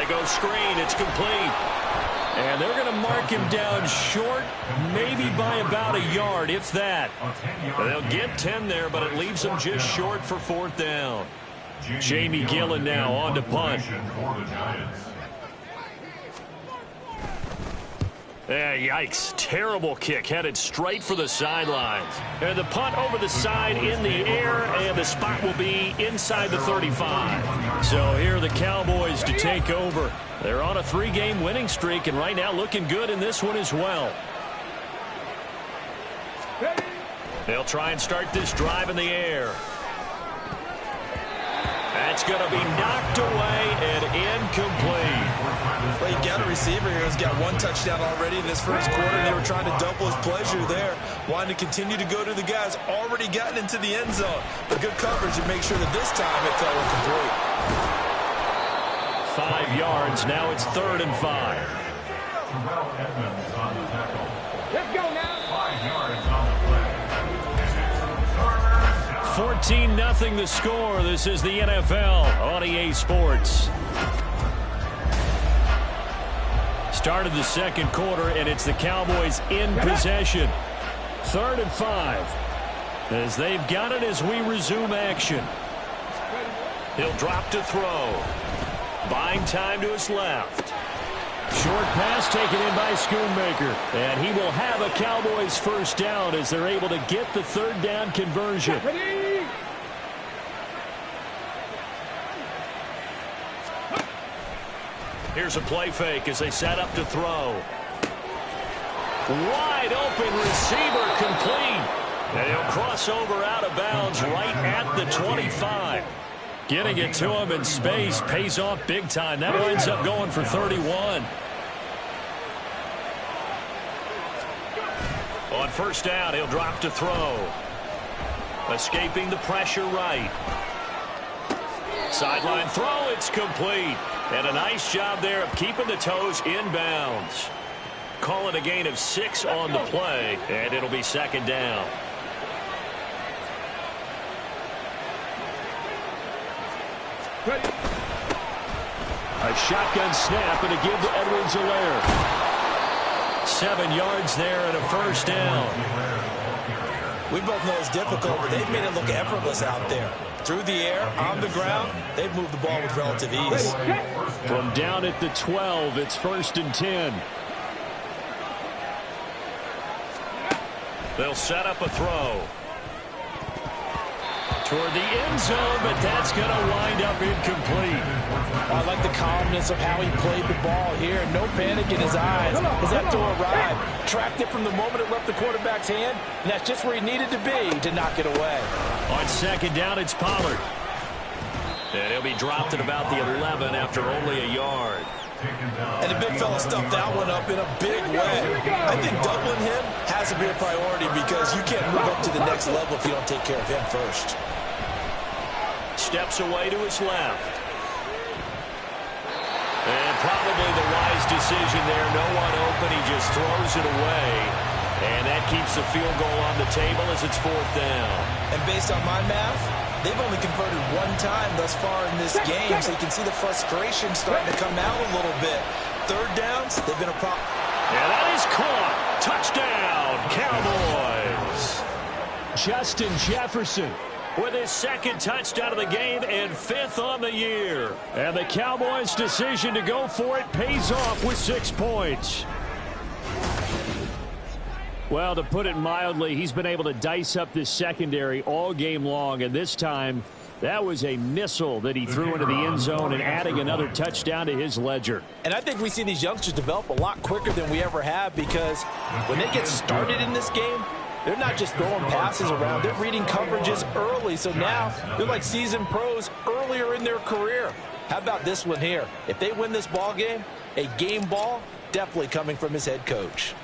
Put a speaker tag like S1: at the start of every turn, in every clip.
S1: goes screen. It's complete. And they're going to mark him down short, maybe by about a yard, if that. They'll get 10 there, but it leaves them just short for 4th down. Jamie Gillen now on to punt. Yikes. Terrible kick headed straight for the sidelines. And the punt over the side in the air, and the spot will be inside the 35. So here are the Cowboys to take over. They're on a 3-game winning streak, and right now looking good in this one as well. They'll try and start this drive in the air. That's going to be knocked away and incomplete.
S2: Well, you got a receiver here who's got 1 touchdown already in this first quarter, and they were trying to double his pleasure there, wanting to continue to go to the guys already gotten into the end zone. But good coverage to make sure that this time it fell incomplete.
S1: 5 yards. Now it's 3rd and 5.
S3: Let's go now.
S4: 5 yards on the play.
S1: 14-0 the score. This is the NFL on EA Sports. Started the second quarter, and it's the Cowboys in possession. 3rd and 5. As they've got it as we resume action. He'll drop to throw. Buying time to his left. Short pass taken in by Schoonmaker. And he will have a Cowboys first down as they're able to get the 3rd down conversion. Here's a play fake as they set up to throw. Wide open receiver complete. And he'll cross over out of bounds right at the 25. Getting it to him in space pays off big time. That winds up going for 31. On first down, he'll drop to throw. Escaping the pressure right. Sideline throw, it's complete. And a nice job there of keeping the toes inbounds. Call it a gain of 6 on the play, and it'll be 2nd down. A shotgun snap and a give to Edwards-Helaire. 7 yards there and a first down.
S2: We both know it's difficult, but they've made it look effortless out there. Through the air, on the ground, they've moved the ball with relative ease.
S1: From down at the 12, it's 1st and 10. They'll set up a throw. Toward the end zone, but that's going to wind up incomplete.
S2: I like the calmness of how he played the ball here. No panic in his eyes as that throw arrived. Tracked it from the moment it left the quarterback's hand, and that's just where he needed to be to knock it away.
S1: On 2nd down, it's Pollard. And he'll be dropped at about the 11 after only a yard.
S2: And the big fella stuffed that one up in a big way. I think doubling him has to be a priority because you can't move up to the next level if you don't take care of him first.
S1: Steps away to his left. And probably the wise decision there. No one open. He just throws it away. And that keeps the field goal on the table as it's 4th down.
S2: And based on my math, they've only converted 1 time thus far in this game, so you can see the frustration starting to come out a little bit. 3rd downs, they've been a problem.
S1: And that is caught. Touchdown, Cowboys. Justin Jefferson with his 2nd touchdown of the game and 5th on the year. And the Cowboys' decision to go for it pays off with 6 points. Well, to put it mildly, he's been able to dice up this secondary all game long, and this time that was a missile that he threw into the end zone and adding another touchdown to his ledger.
S2: And I think we see these youngsters develop a lot quicker than we ever have because when they get started in this game, they're not just throwing passes around. They're reading coverages early, so now they're like seasoned pros earlier in their career. How about this one here? If they win this ball game, a game ball definitely coming from his head coach.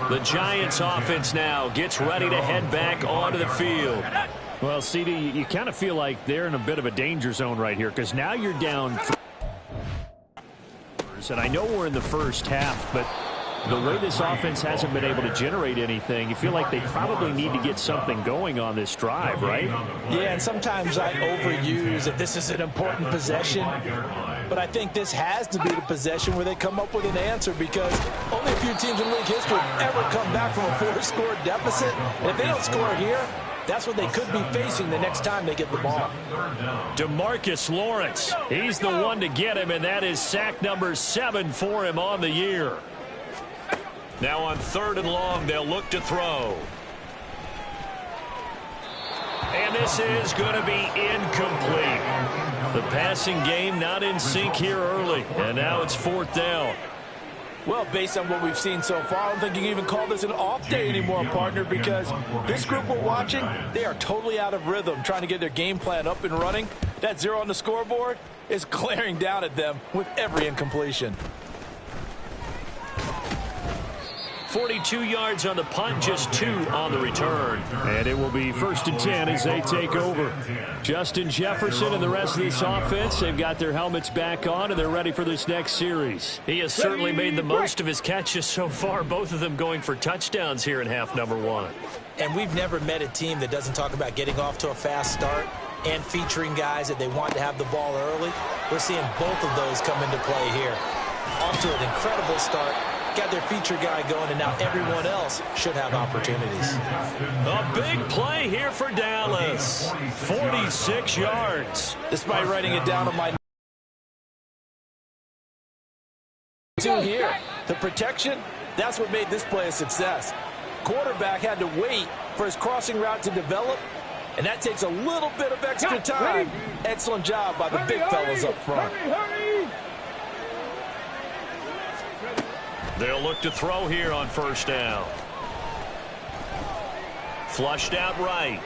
S1: The Giants offense now gets ready to head back onto the field. Well, CD, you kind of feel like they're in a bit of a danger zone right here because now you're down. And I know we're in the first half, but the way this offense hasn't been able to generate anything, you feel like they probably need to get something going on this drive, right?
S2: Yeah, and sometimes I overuse that this is an important possession. But I think this has to be the possession where they come up with an answer, because only a few teams in league history have ever come back from a 4-score deficit. And if they don't score here, that's what they could be facing the next time they get the ball.
S1: DeMarcus Lawrence, he's the one to get him, and that is sack number 7 for him on the year. Now on 3rd and long, they'll look to throw. And this is going to be incomplete. The passing game not in sync here early, and now it's 4th down.
S2: Well, based on what we've seen so far, I don't think you can even call this an off day anymore, partner, because this group we're watching, they are totally out of rhythm, trying to get their game plan up and running. That 0 on the scoreboard is glaring down at them with every incompletion.
S1: 42 yards on the punt, just 2 on the return. And it will be 1st and 10 as they take over. Justin Jefferson and the rest of this offense, they've got their helmets back on, and they're ready for this next series. He has certainly made the most of his catches so far, both of them going for touchdowns here in half number 1.
S2: And we've never met a team that doesn't talk about getting off to a fast start and featuring guys that they want to have the ball early. We're seeing both of those come into play here. Off to an incredible start. Got their feature guy going, and now everyone else should have opportunities.
S1: A big play here for Dallas. 46 yards.
S2: Despite writing it down on my two here, the protection, that's what made this play a success. Quarterback had to wait for his crossing route to develop, and that takes a little bit of extra time. Excellent job by the big fellas up front.
S1: They'll look to throw here on 1st down. Flushed out right.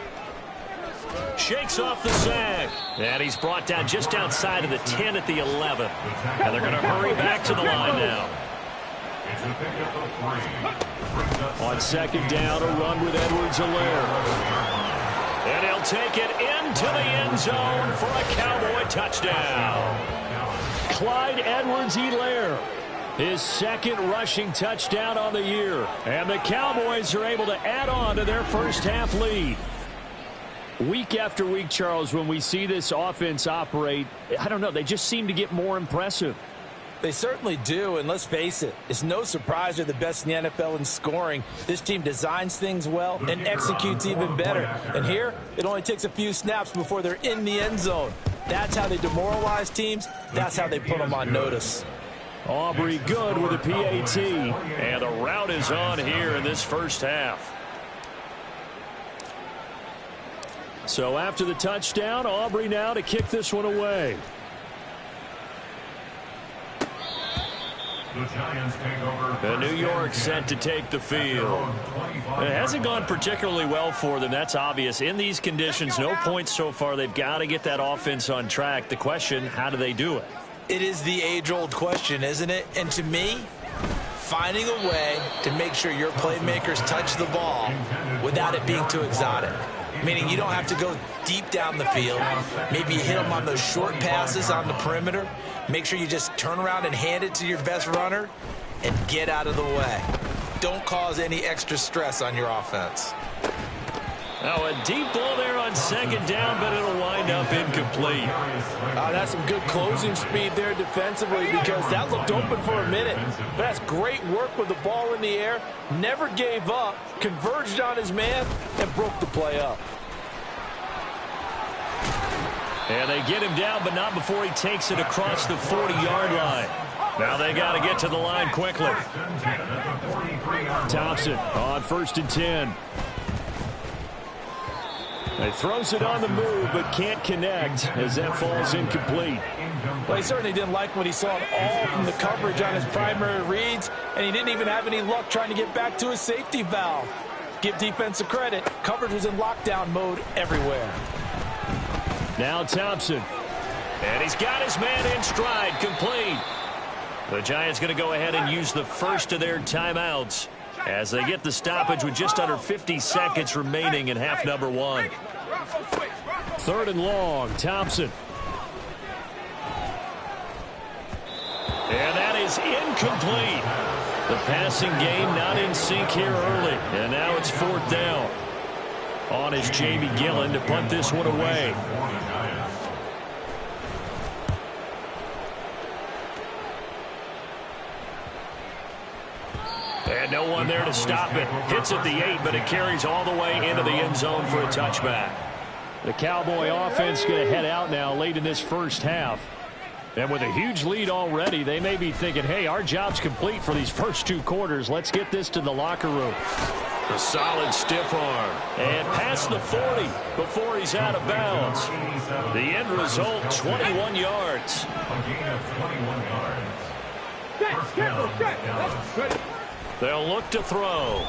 S1: Shakes off the sack. And he's brought down just outside of the 10 at the 11. And they're going to hurry back to the line now. On 2nd down, a run with Edwards-Helaire. And he'll take it into the end zone for a Cowboy touchdown. Clyde Edwards-Helaire, his 2nd rushing touchdown on the year. And the Cowboys are able to add on to their first half lead. Week after week, Charles, when we see this offense operate, I don't know, they just seem to get more impressive.
S2: They certainly do, and let's face it, it's no surprise they're the best in the NFL in scoring. This team designs things well and executes even better. And here, it only takes a few snaps before they're in the end zone. That's how they demoralize teams. That's how they put them on notice.
S1: Aubrey good with a PAT, and the route is on here in this first half. So after the touchdown, Aubrey now to kick this one away. The New York set to take the field. It hasn't gone particularly well for them. That's obvious. In these conditions, no points so far. They've got to get that offense on track. The question, how do they do it?
S2: It is the age-old question, isn't it? And to me, finding a way to make sure your playmakers touch the ball without it being too exotic. Meaning you don't have to go deep down the field. Maybe you hit them on those short passes on the perimeter. Make sure you just turn around and hand it to your best runner and get out of the way. Don't cause any extra stress on your offense.
S1: Now a deep ball there on 2nd down, but it'll wind up incomplete.
S2: That's some good closing speed there defensively, because that looked open for a minute. But that's great work with the ball in the air. Never gave up, converged on his man, and broke the play up.
S1: And they get him down, but not before he takes it across the 40-yard line. Now they got to get to the line quickly. Thompson on 1st and 10. He throws it on the move, but can't connect as that falls incomplete.
S2: Well, he certainly didn't like what he saw at all from the coverage on his primary reads, and he didn't even have any luck trying to get back to his safety valve. Give defense a credit. Coverage was in lockdown mode everywhere.
S1: Now Thompson. And he's got his man in stride, complete. The Giants going to go ahead and use the first of their timeouts as they get the stoppage with just under 50 seconds remaining in half number 1. 3rd and long, Thompson. And that is incomplete. The passing game not in sync here early. And now it's 4th down. On is Jamie Gillen to punt this one away. And no one there to stop it. Hits at the 8, but it carries all the way into the end zone for a touchback. The Cowboy offense going to head out now late in this first half. And with a huge lead already, they may be thinking, hey, our job's complete for these first 2 quarters. Let's get this to the locker room. A solid stiff arm. And past the 40 before he's out of bounds. The end result, 21 yards. They'll look to throw.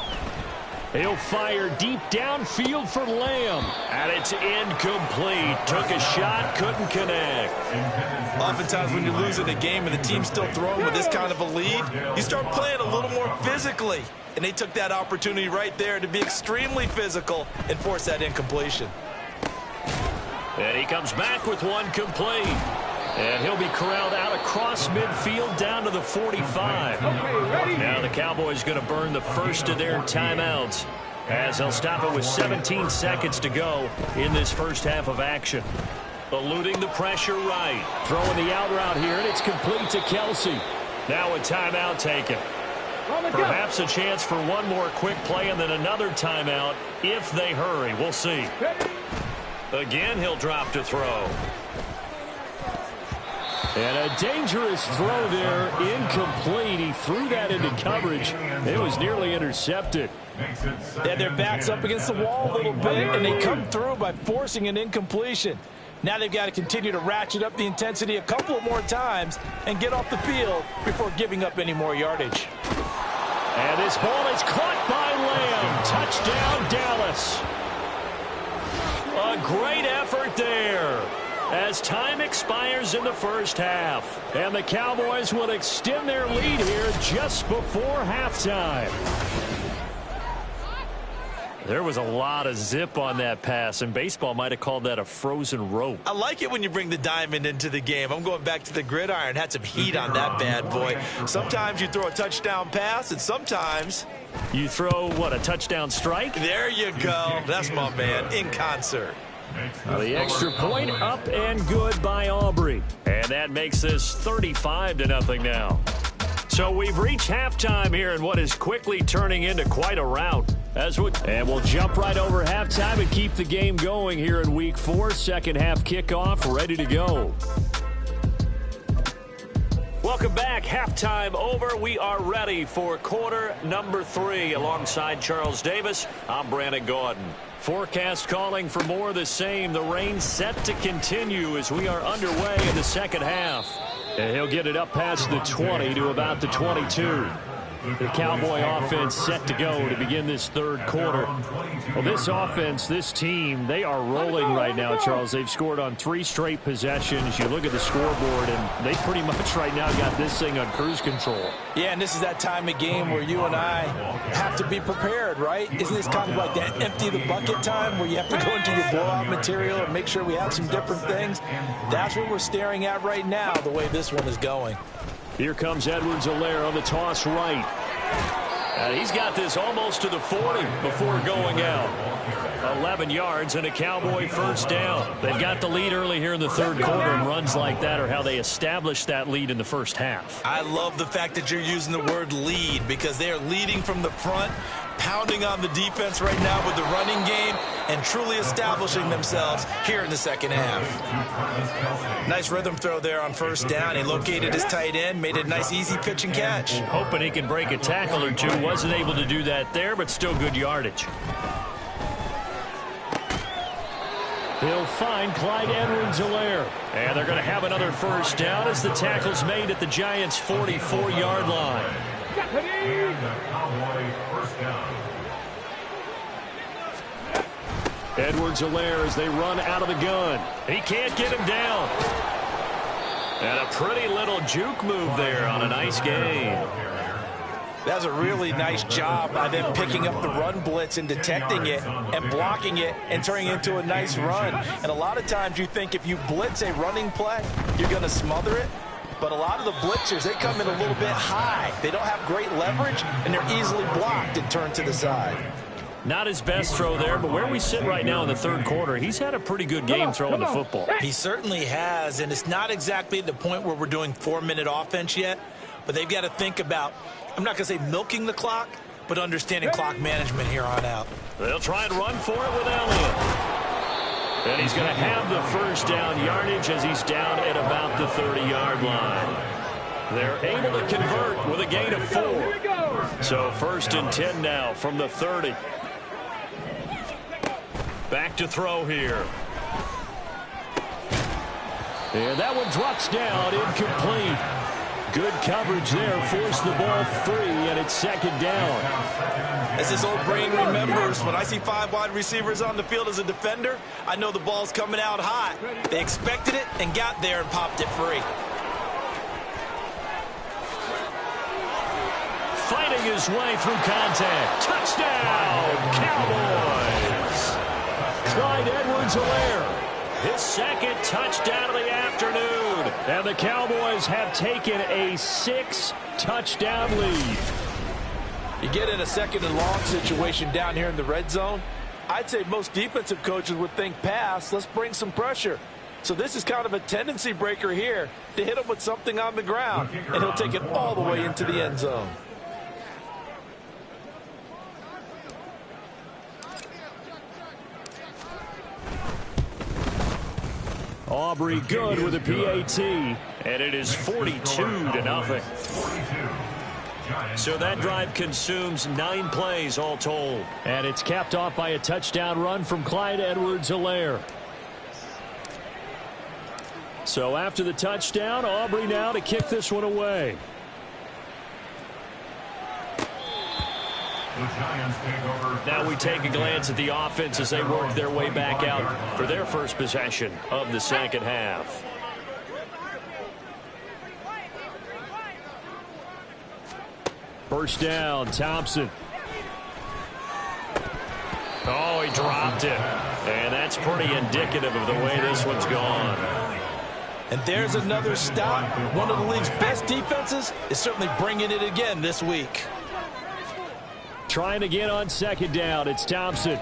S1: He'll fire deep downfield for Lamb. And it's incomplete. Took a shot, couldn't connect.
S2: Oftentimes when you're losing a game and the team's still throwing with this kind of a lead, you start playing a little more physically. And they took that opportunity right there to be extremely physical and force that incompletion.
S1: And he comes back with one complete. And he'll be corralled out across midfield down to the 45. Now the Cowboys going to burn the first of their timeouts as they'll stop it with 17 seconds to go in this first half of action. Eluding the pressure right. Throwing the out route here, and it's complete to Kelsey. Now a timeout taken. Perhaps a chance for one more quick play and then another timeout if they hurry. We'll see. Again, he'll drop to throw. And a dangerous throw there, incomplete. He threw that into coverage. It was nearly intercepted.
S2: Yeah, their back's up against the wall a little bit, and they come through by forcing an incompletion. Now they've got to continue to ratchet up the intensity a couple of more times and get off the field before giving up any more yardage.
S1: And this ball is caught by Lamb. Touchdown, Dallas. A great effort there as time expires in the first half. And the Cowboys will extend their lead here just before halftime. There was a lot of zip on that pass, and baseball might have called that a frozen rope.
S2: I like it when you bring the diamond into the game. I'm going back to the gridiron. Had some heat on that bad boy. Sometimes you throw a touchdown pass, and sometimes
S1: you throw, what, a touchdown strike?
S2: There you go. That's my man, in concert.
S1: The extra point up and good by Aubrey. And that makes this 35-0 now. So we've reached halftime here in what is quickly turning into quite a rout. And we'll jump right over halftime and keep the game going here in Week 4. Second half kickoff ready to go. Welcome back. Halftime over. We are ready for quarter number 3. Alongside Charles Davis, I'm Brandon Gaudin. Forecast calling for more of the same. The rain set to continue as we are underway in the second half. And he'll get it up past the 20 to about the 22. The Cowboy offense set to go to begin this third quarter. Well, this offense, this team, they are rolling right now, Charles. They've scored on 3 straight possessions. You look at the scoreboard, and they pretty much right now got this thing on cruise control.
S2: Yeah, and this is that time of game where you and I have to be prepared, right? Isn't this kind of like that empty the bucket time where you have to go into your blowout material and make sure we have some different things? That's what we're staring at right now, the way this one is going.
S1: Here comes Edwards-Helaire on the toss right. And he's got this almost to the 40 before going out. 11 yards and a Cowboy first down. They've got the lead early here in the third quarter, and runs like that are how they established that lead in the first half.
S2: I love the fact that you're using the word lead because they are leading from the front, pounding on the defense right now with the running game, and truly establishing themselves here in the second half. Nice rhythm throw there on first down. He located his tight end, made a nice easy pitch and catch.
S1: Hoping he can break a tackle or two. Wasn't able to do that there, but still good yardage. He'll find Clyde Edwards-Helaire. And they're going to have another first down as the tackle's made at the Giants' 44-yard line. Edwards-Helaire as they run out of the gun. He can't get him down. And a pretty little juke move there on a nice game.
S2: That's a really nice job by them picking up the run blitz and detecting it and blocking it and turning it into a nice run. And a lot of times you think if you blitz a running play, you're going to smother it. But a lot of the blitzers, they come in a little bit high. They don't have great leverage, and they're easily blocked and turned to the side.
S1: Not his best throw there, but where we sit right now in the third quarter, he's had a pretty good game throwing the football.
S4: He certainly has, and it's not exactly at the point where we're doing 4-minute offense yet, but they've got to think about, I'm not going to say milking the clock, but understanding clock management here on out.
S1: They'll try and run for it with Elliott. And he's going to have the first down yardage as he's down at about the 30-yard line. They're able to convert with a gain of 4. So 1st and 10 now from the 30. Back to throw here. And that one drops down, incomplete. Good coverage there, forced the ball free, and it's 2nd down.
S2: As his old brain remembers, when I see 5 wide receivers on the field as a defender, I know the ball's coming out hot. They expected it and got there and popped it free.
S1: Fighting his way through contact. Touchdown, Cowboys. Clyde Edwards-Helaire, his 2nd touchdown of the afternoon. And the Cowboys have taken a 6-touchdown lead.
S2: You get in a 2nd and long situation down here in the red zone, I'd say most defensive coaches would think pass, let's bring some pressure. So this is kind of a tendency breaker here to hit him with something on the ground, and he'll take it all the way into the end zone.
S1: Aubrey good with a PAT, and it is 42-0. So that drive consumes 9 plays all told. And it's capped off by a touchdown run from Clyde Edwards-Helaire. So after the touchdown, Aubrey now to kick this one away. Now we take a glance at the offense as they work their way back out for their first possession of the 2nd half. First down, Thompson. Oh, he dropped it. And that's pretty indicative of the way this one's gone.
S2: And there's another stop. One of the league's best defenses is certainly bringing it again this week.
S1: Trying again on 2nd down. It's Thompson.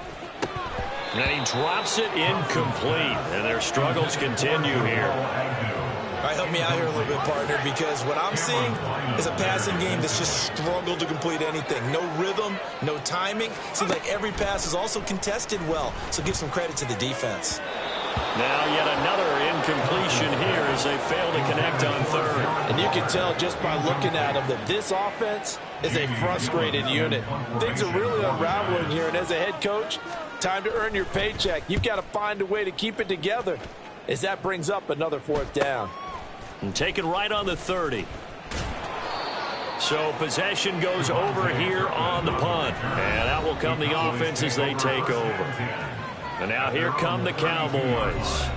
S1: And he drops it incomplete. And their struggles continue here.
S4: All right, help me out here a little bit, partner, because what I'm seeing is a passing game that's just struggled to complete anything. No rhythm, no timing. Seems like every pass is also contested well, so give some credit to the defense.
S1: Now yet another incompletion here as they fail to connect on 3rd.
S2: And you can tell just by looking at them that this offense is a frustrated unit. Things are really unraveling here, and as a head coach, time to earn your paycheck. You've got to find a way to keep it together as that brings up another 4th down.
S1: And taken right on the 30. So possession goes over here on the punt. And out will come the offense as they take over. And now here come the Cowboys.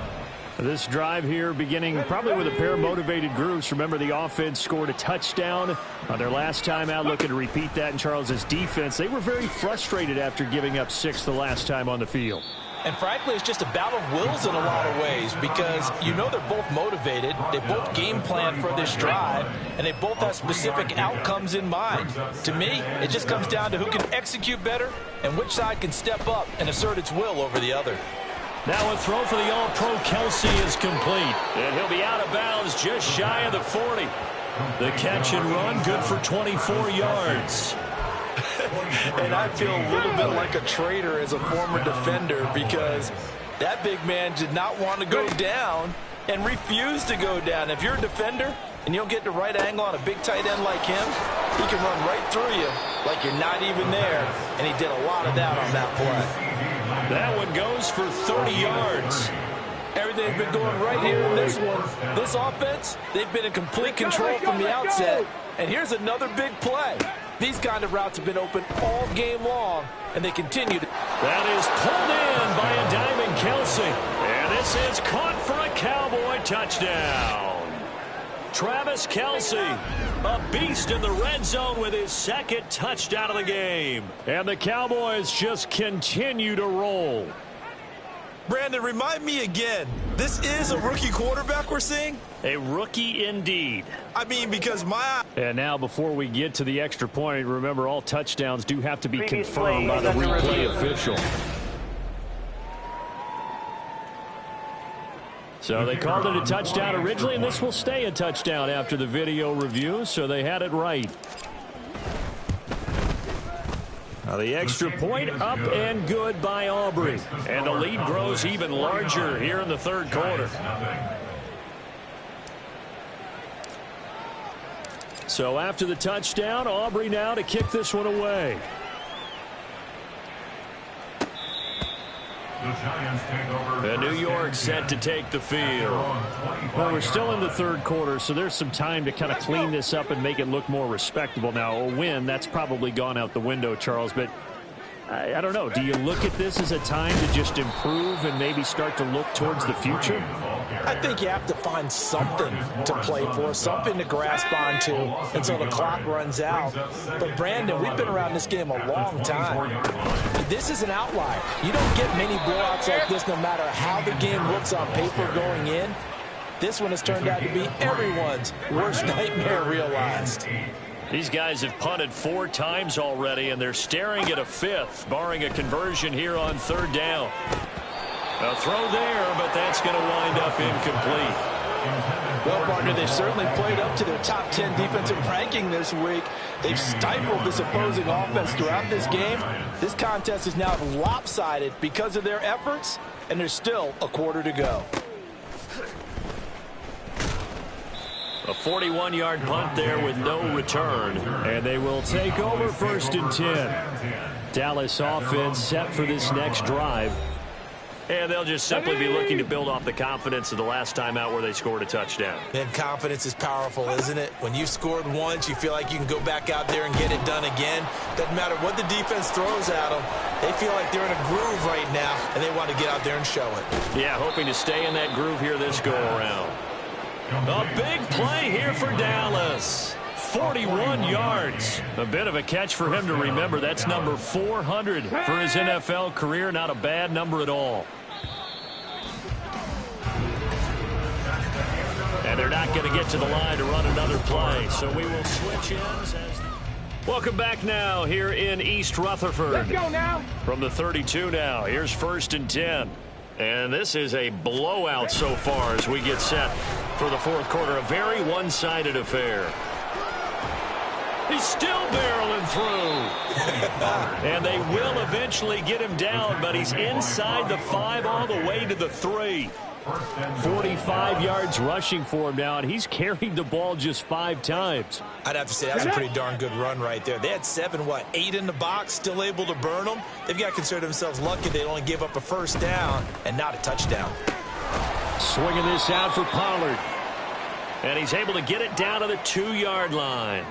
S1: This drive here beginning probably with a pair of motivated groups. Remember, the offense scored a touchdown on their last time out, looking to repeat that in Charles's defense. They were very frustrated after giving up 6 the last time on the field.
S2: And frankly, it's just a battle of wills in a lot of ways because you know they're both motivated. They both game plan for this drive, and they both have specific outcomes in mind. To me, it just comes down to who can execute better and which side can step up and assert its will over the other.
S1: Now a throw for the All-Pro Kelsey is complete. And he'll be out of bounds just shy of the 40. The catch and run good for 24 yards.
S2: And I feel a little bit like a traitor as a former defender because that big man did not want to go down and refused to go down. If you're a defender and you don't get the right angle on a big tight end like him, he can run right through you like you're not even there, and he did a lot of that on that play.
S1: That one goes for 30 yards.
S2: Everything's been going right here in this one. This offense, they've been in complete control from the outset. And here's another big play. These kind of routes have been open all game long, and they continue to.
S1: That is pulled in by a diving Kelsey. And this is caught for a Cowboy touchdown. Travis Kelsey, a beast in the red zone with his 2nd touchdown of the game. And the Cowboys just continue to roll.
S4: Brandon, remind me again, this is a rookie quarterback we're seeing?
S1: A rookie indeed.
S4: I mean, because
S1: And now before we get to the extra point, remember all touchdowns do have to be confirmed by the replay official. So they called it a touchdown originally, and this will stay a touchdown after the video review, so they had it right. Now the extra point up and good by Aubrey. And the lead grows even larger here in the third quarter. So after the touchdown, Aubrey now to kick this one away. And New York set to take the field. Well, we're still in the third quarter, so there's some time to kind of clean this up and make it look more respectable. Now, a win, that's probably gone out the window, Charles, but I don't know. Do you look at this as a time to just improve and maybe start to look towards the future?
S2: I think you have to find something to play for, something to grasp onto until the clock runs out. But, Brandon, we've been around this game a long time. This is an outlier. You don't get many blowouts like this no matter how the game looks on paper going in. This one has turned out to be everyone's worst nightmare realized.
S1: These guys have punted 4 times already, and they're staring at a 5th, barring a conversion here on third down. A throw there, but that's going to wind up incomplete.
S2: Well, partner, they've certainly played up to their top 10 defensive ranking this week. They've stifled this opposing offense throughout this game. This contest is now lopsided because of their efforts, and there's still a quarter to go.
S1: A 41-yard punt there with no return. And they will take over 1st and 10. Dallas offense set for this next drive. And they'll just simply be looking to build off the confidence of the last time out where they scored a touchdown.
S4: And confidence is powerful, isn't it? When you've scored once, you feel like you can go back out there and get it done again. Doesn't matter what the defense throws at them. They feel like they're in a groove right now, and they want to get out there and show it.
S1: Yeah, hoping to stay in that groove here this go-around. A big play here for Dallas. 41 yards. A bit of a catch for him to remember. That's number 400 for his NFL career. Not a bad number at all. And they're not going to get to the line to run another play. So we will switch ends. Welcome back now here in East Rutherford.
S3: Let's go now.
S1: From the 32 now. Here's 1st and 10. And this is a blowout so far as we get set for the fourth quarter. A very one-sided affair. He's still barreling through. And they will eventually get him down, but he's inside the 5 all the way to the 3. 45 yards rushing for him now, and he's carried the ball just 5 times.
S4: I'd have to say that's a pretty darn good run right there. They had 8 in the box, still able to burn them. They've got to consider themselves lucky they only gave up a 1st down and not a touchdown.
S1: Swinging this out for Pollard. And he's able to get it down to the 2-yard line.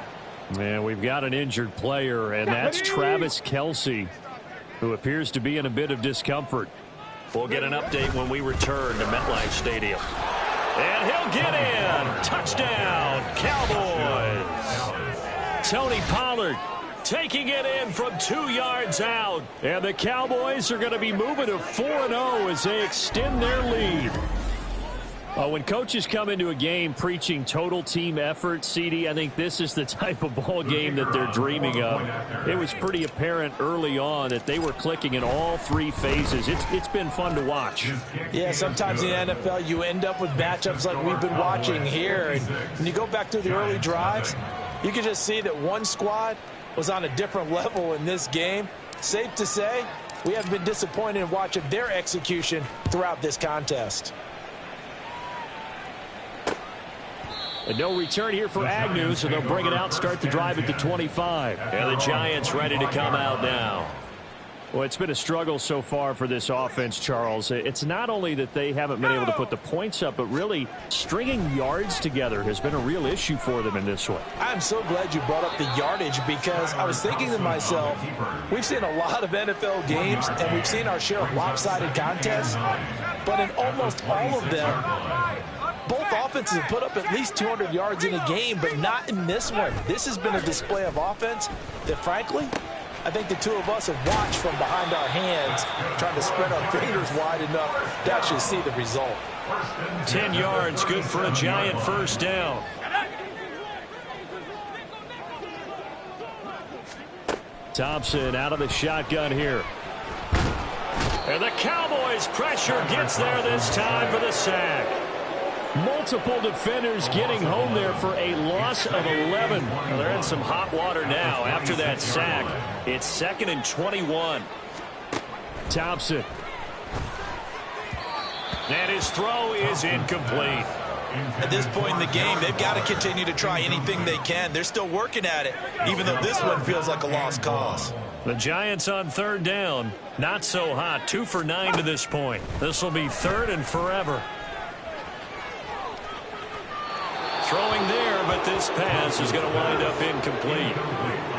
S1: And we've got an injured player, and that's Travis Kelce, who appears to be in a bit of discomfort. We'll get an update when we return to MetLife Stadium. And he'll get in. Touchdown, Cowboys. Tony Pollard taking it in from 2 yards out. And the Cowboys are going to be moving to 4-0 as they extend their lead. When coaches come into a game preaching total team effort, CD, I think this is the type of ball game that they're dreaming of. It was pretty apparent early on that they were clicking in all 3 phases. It's been fun to watch.
S2: Yeah, sometimes in the NFL you end up with matchups like we've been watching here. And when you go back through the early drives, you can just see that one squad was on a different level in this game. Safe to say, we have been disappointed in watching their execution throughout this contest.
S1: And no return here for Agnew, so they'll bring it out, start the drive at the 25. And the Giants ready to come out now. Well, it's been a struggle so far for this offense, Charles. It's not only that they haven't been able to put the points up, but really stringing yards together has been a real issue for them in this one.
S2: I'm so glad you brought up the yardage, because I was thinking to myself, we've seen a lot of NFL games, and we've seen our share of lopsided contests, but in almost all of them, both offenses have put up at least 200 yards in a game, but not in this one. This has been a display of offense that, frankly, I think the two of us have watched from behind our hands, trying to spread our fingers wide enough to actually see the result.
S1: 10 yards, good for a Giant first down. Thompson out of the shotgun here. And the Cowboys pressure gets there this time for the sack. Multiple defenders getting home there for a loss of 11. Well, they're in some hot water now after that sack. It's 2nd and 21. Thompson. And his throw is incomplete.
S4: At this point in the game, they've got to continue to try anything they can. They're still working at it, even though this one feels like a lost cause.
S1: The Giants on 3rd down. Not so hot. 2 for 9 to this point. This will be 3rd and forever. Throwing there, but this pass is going to wind up incomplete.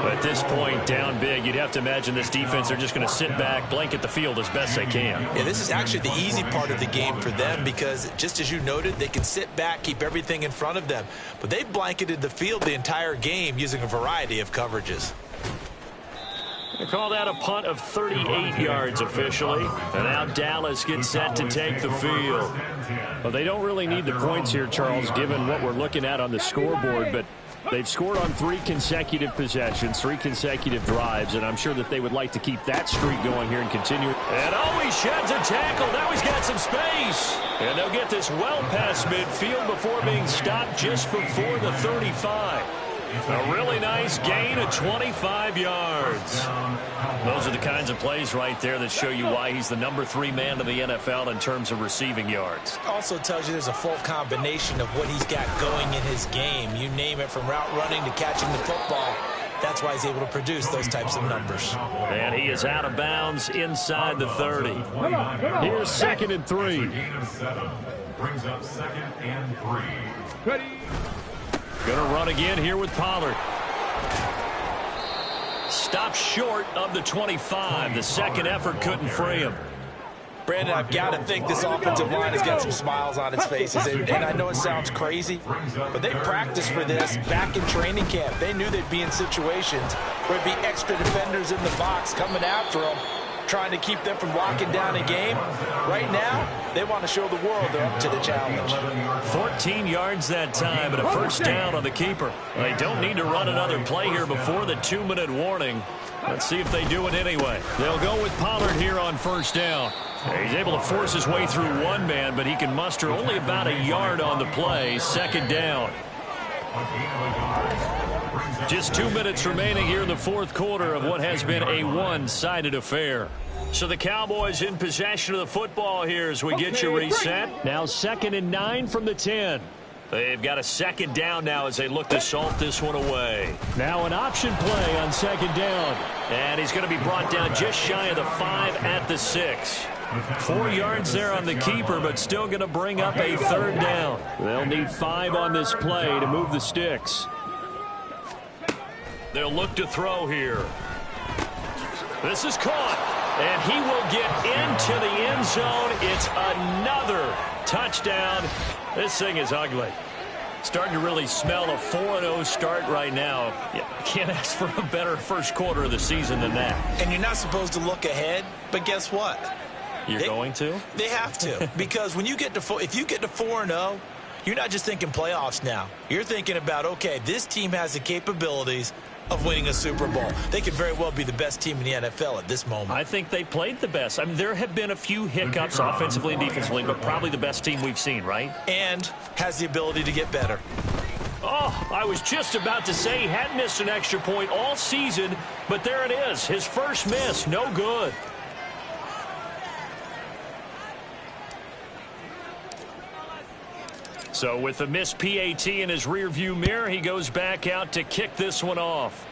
S1: At this point, down big, you'd have to imagine this defense are just going to sit back, blanket the field as best they can.
S4: Yeah, this is actually the easy part of the game for them because, just as you noted, they can sit back, keep everything in front of them. But they've blanketed the field the entire game using a variety of coverages.
S1: They call that a punt of 38 yards officially. And now Dallas gets set to take the field. Well, they don't really need the points here, Charles, given what we're looking at on the scoreboard. But they've scored on 3 consecutive possessions, 3 consecutive drives, and I'm sure that they would like to keep that streak going here and continue. And he sheds a tackle. Now he's got some space. And they'll get this well past midfield before being stopped just before the 35. A really nice gain of 25 yards. Those are the kinds of plays right there that show you why he's the number 3 man in the NFL in terms of receiving yards.
S4: Also tells you there's a full combination of what he's got going in his game. You name it, from route running to catching the football. That's why he's able to produce those types of numbers.
S1: And he is out of bounds inside the 30. Here's 2nd and 3.
S3: Brings up 2nd and 3. Ready.
S1: Going to run again here with Pollard. Stopped short of the 25. The second effort couldn't free him.
S2: Brandon, I've got to think this offensive line has got some smiles on its faces. And I know it sounds crazy, but they practiced for this back in training camp. They knew they'd be in situations where it'd be extra defenders in the box coming after them, trying to keep them from locking down a game. Right now, they want to show the world they're up to the challenge.
S1: 14 yards that time and a first down on the keeper. They don't need to run another play here before the 2-minute warning. Let's see if they do it anyway. They'll go with Pollard here on first down. He's able to force his way through one man, but he can muster only about a yard on the play. 2nd down. Just 2 minutes remaining here in the 4th quarter of what has been a one-sided affair. So the Cowboys in possession of the football here as we get you reset. Now 2nd and 9 from the 10. They've got a 2nd down now as they look to salt this one away. Now an option play on 2nd down. And he's going to be brought down just shy of the 5 at the 6. 4 yards there on the keeper, but still going to bring up a 3rd down. They'll need 5 on this play to move the sticks. They'll look to throw here. This is caught, and he will get into the end zone. It's another touchdown. This thing is ugly. Starting to really smell a 4-0 start right now. You can't ask for a better first quarter of the season than that.
S4: And you're not supposed to look ahead, but guess what?
S1: You're going to?
S4: They have to, because when you get to if you get to 4-0, you're not just thinking playoffs now. You're thinking about, okay, this team has the capabilities of winning a Super Bowl. They could very well be the best team in the NFL at this moment.
S1: I think they played the best. I mean, there have been a few hiccups offensively and defensively, but probably the best team we've seen, right?
S4: And has the ability to get better.
S1: Oh, I was just about to say he hadn't missed an extra point all season, but there it is. His first miss, no good. So with the missed PAT in his rearview mirror, he goes back out to kick this one off.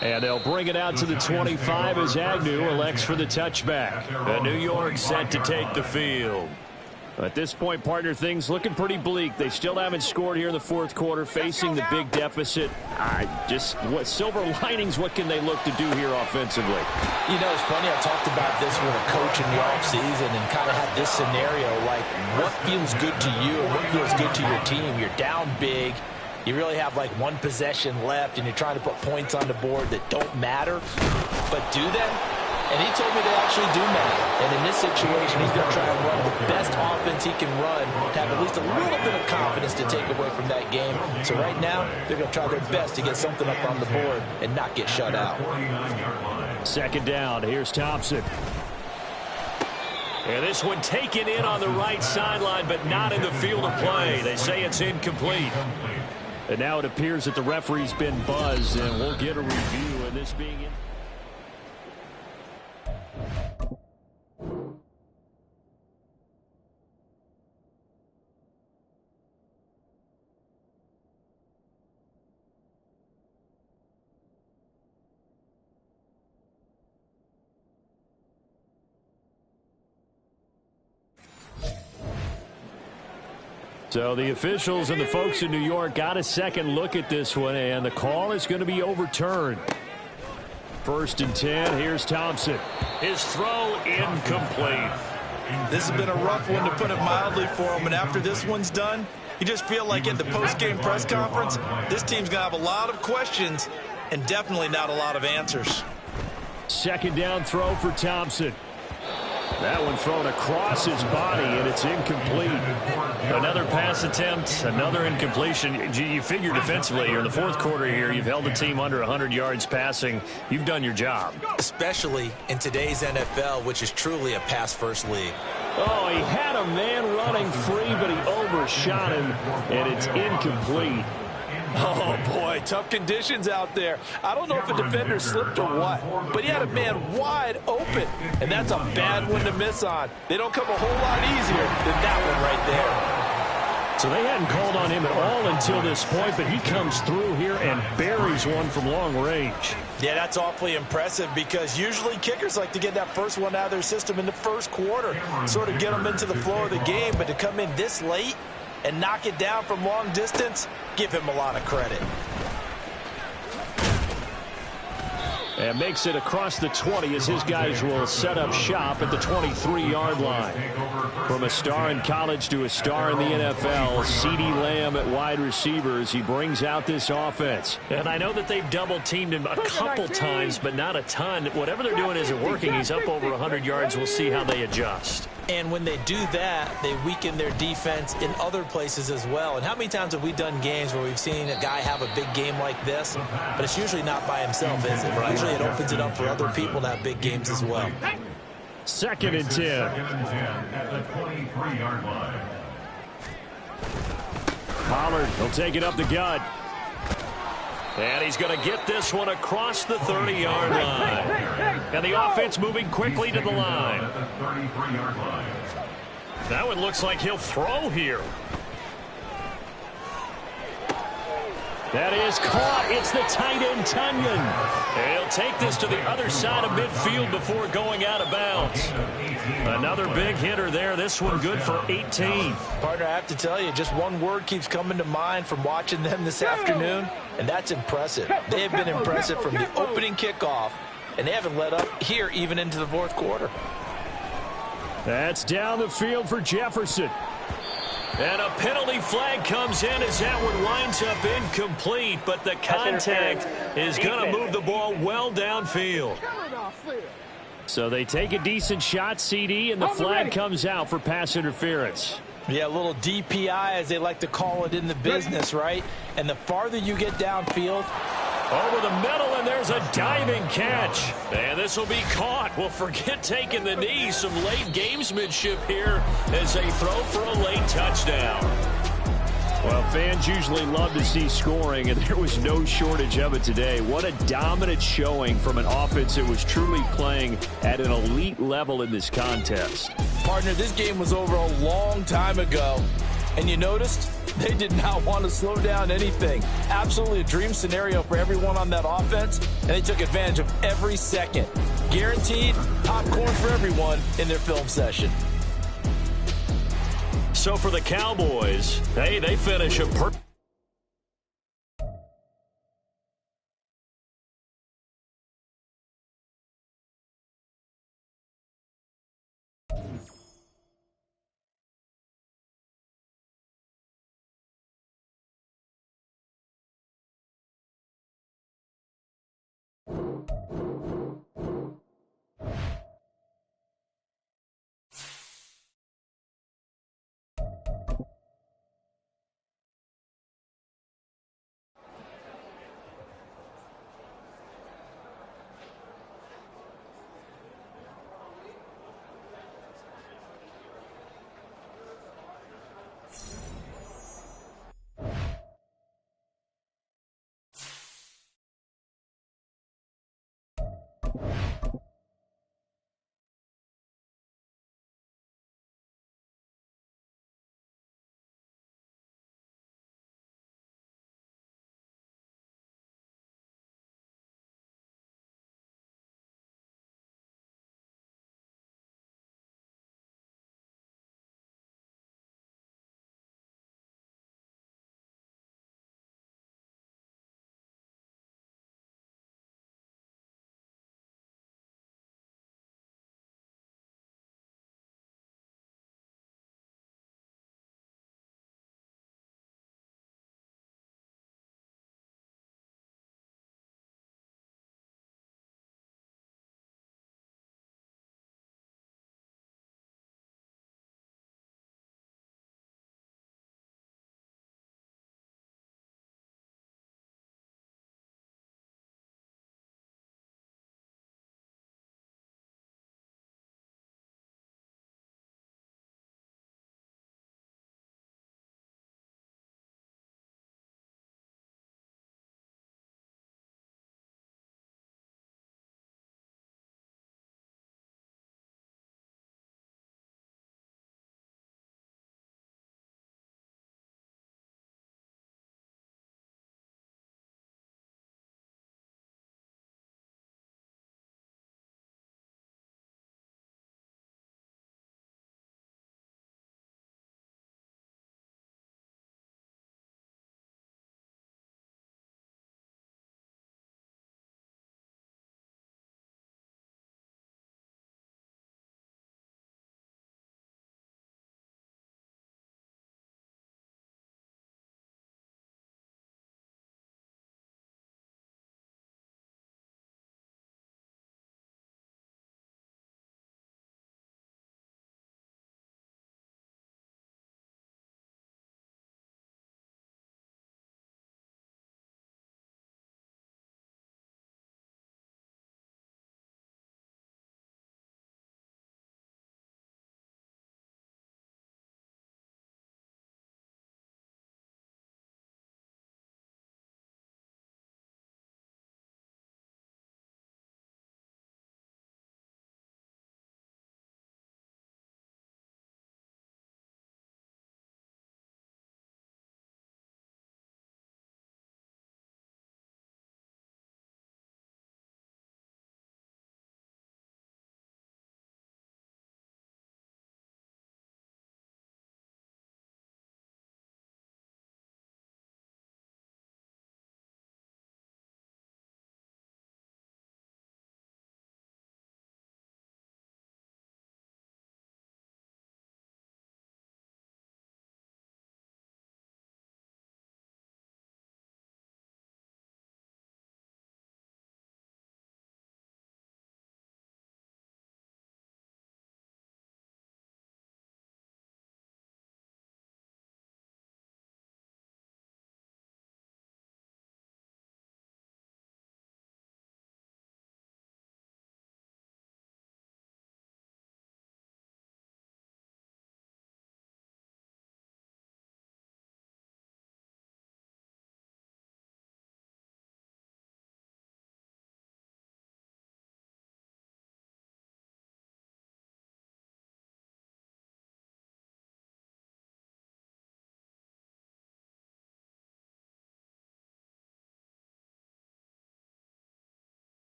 S1: And they'll bring it out to the 25 as Agnew elects for the touchback. And New York set to take the field. At this point, partner, things looking pretty bleak. They still haven't scored here in the 4th quarter, facing the big deficit. What silver linings, what can they look to do here offensively?
S2: You know, it's funny, I talked about this with a coach in the offseason and kind of had this scenario, like what feels good to you and what feels good to your team. You're down big. you really have like one possession left and you're trying to put points on the board that don't matter, but do them? And he told me they actually do matter. And in this situation, he's going to try and run the best offense he can run to have at least a little bit of confidence to take away from that game. So right now, they're going to try their best to get something up on the board and not get shut out.
S1: Second down. Here's Thompson. And this one taken in on the right sideline, but not in the field of play. They say it's incomplete. And now it appears that the referee's been buzzed, and we'll get a review of this being in. So the officials and the folks in New York got a second look at this one, and the call is going to be overturned. 1st and 10. Here's Thompson. His throw incomplete.
S4: This has been a rough one, to put it mildly, for him. And after this one's done, you just feel like at the post-game press conference, this team's going to have a lot of questions and definitely not a lot of answers.
S1: Second down throw for Thompson. That one thrown across his body, and it's incomplete. Another pass attempt, another incompletion. You figure defensively, you're in the 4th quarter here. You've held the team under 100 yards passing. You've done your job.
S4: Especially in today's NFL, which is truly a pass-first league.
S1: Oh, he had a man running free, but he overshot him, and it's incomplete.
S2: Oh, boy, tough conditions out there. I don't know if a defender slipped or what, but he had a man wide open, and that's a bad one to miss on. They don't come a whole lot easier than that one right there.
S1: So they hadn't called on him at all until this point, but he comes through here and buries one from long range.
S4: Yeah, that's awfully impressive, because usually kickers like to get that first one out of their system in the 1st quarter, sort of get them into the flow of the game, but to come in this late and knock it down from long distance, give him a lot of credit.
S1: And makes it across the 20 as his guys will set up shop at the 23-yard line. From a star in college to a star in the NFL, CeeDee Lamb at wide receivers. He brings out this offense. And I know that they've double-teamed him a couple times, but not a ton. Whatever they're doing isn't working. He's up over 100 yards. We'll see how they adjust.
S2: And when they do that, they weaken their defense in other places as well. And how many times have we done games where we've seen a guy have a big game like this, but it's usually not by himself, is it? Right. Usually it opens it up for other people to have big games as well.
S1: 2nd and 10.
S3: At the 23-yard line.
S1: Pollard will take it up the gut. And he's going to get this one across the 30-yard line. And the offense moving quickly to the line.
S3: At the 33-yard line.
S1: That one looks like he'll throw here. That is caught. It's the tight end, Tunyon. And he'll take this to the other side of midfield before going out of bounds. Another big hitter there. This one good for 18.
S2: Partner, I have to tell you, just one word keeps coming to mind from watching them this afternoon, and that's impressive. They have been impressive from the opening kickoff, and they haven't let up here even into the 4th quarter.
S1: That's down the field for Jefferson. And a penalty flag comes in as that one winds up incomplete, but the contact is going to move the ball well downfield. So they take a decent shot, CD, and the flag comes out for pass interference.
S2: Yeah, a little DPI, as they like to call it in the business, right? And the farther you get downfield,
S1: over the middle, and there's a diving catch. And this will be caught. Well, forget taking the knee. Some late gamesmanship here as they throw for a late touchdown. Well, fans usually love to see scoring, and there was no shortage of it today. What a dominant showing from an offense that was truly playing at an elite level in this contest.
S2: Partner, this game was over a long time ago, and you noticed they did not want to slow down anything. Absolutely a dream scenario for everyone on that offense, and they took advantage of every second. Guaranteed popcorn for everyone in their film session.
S1: So for the Cowboys, hey, they finish a perfect.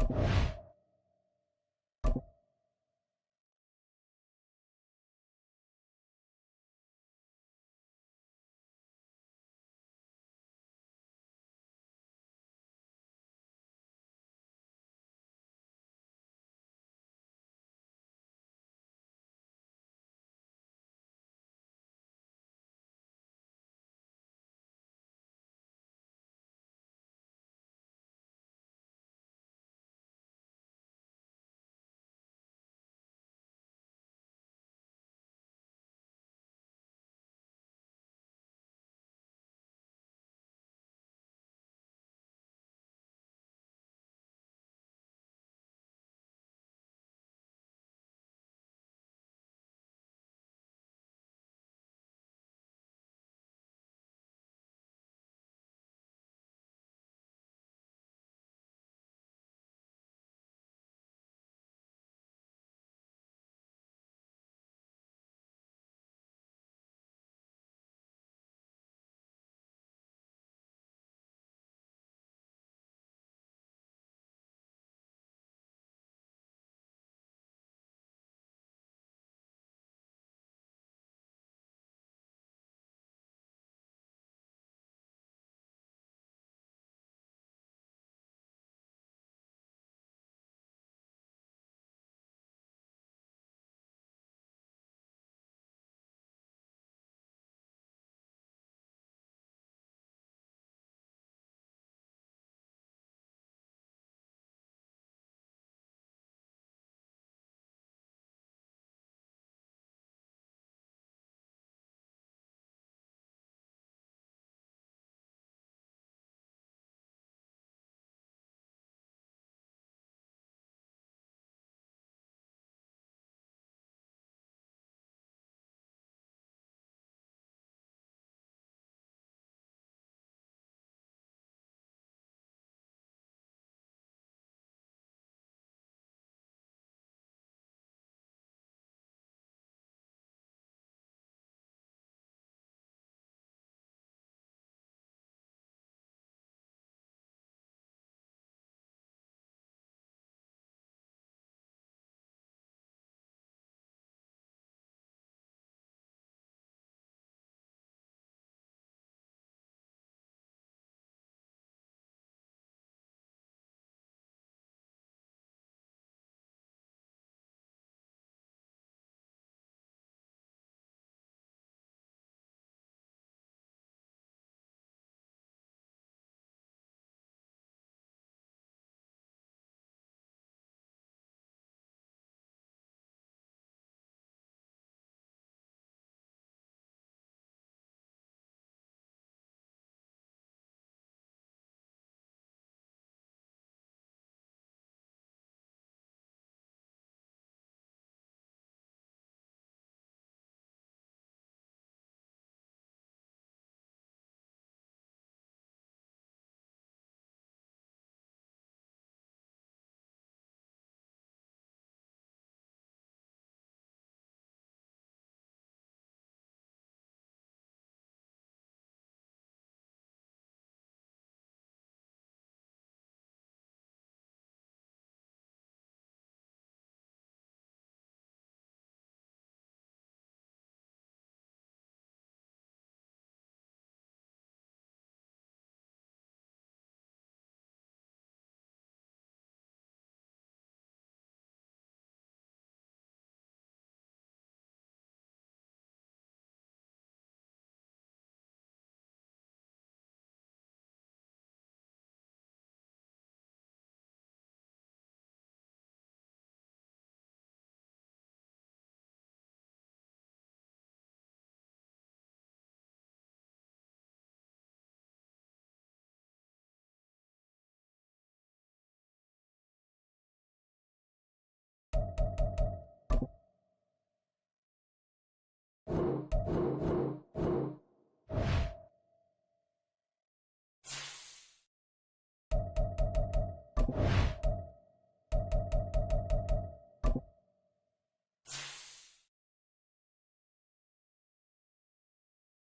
S5: You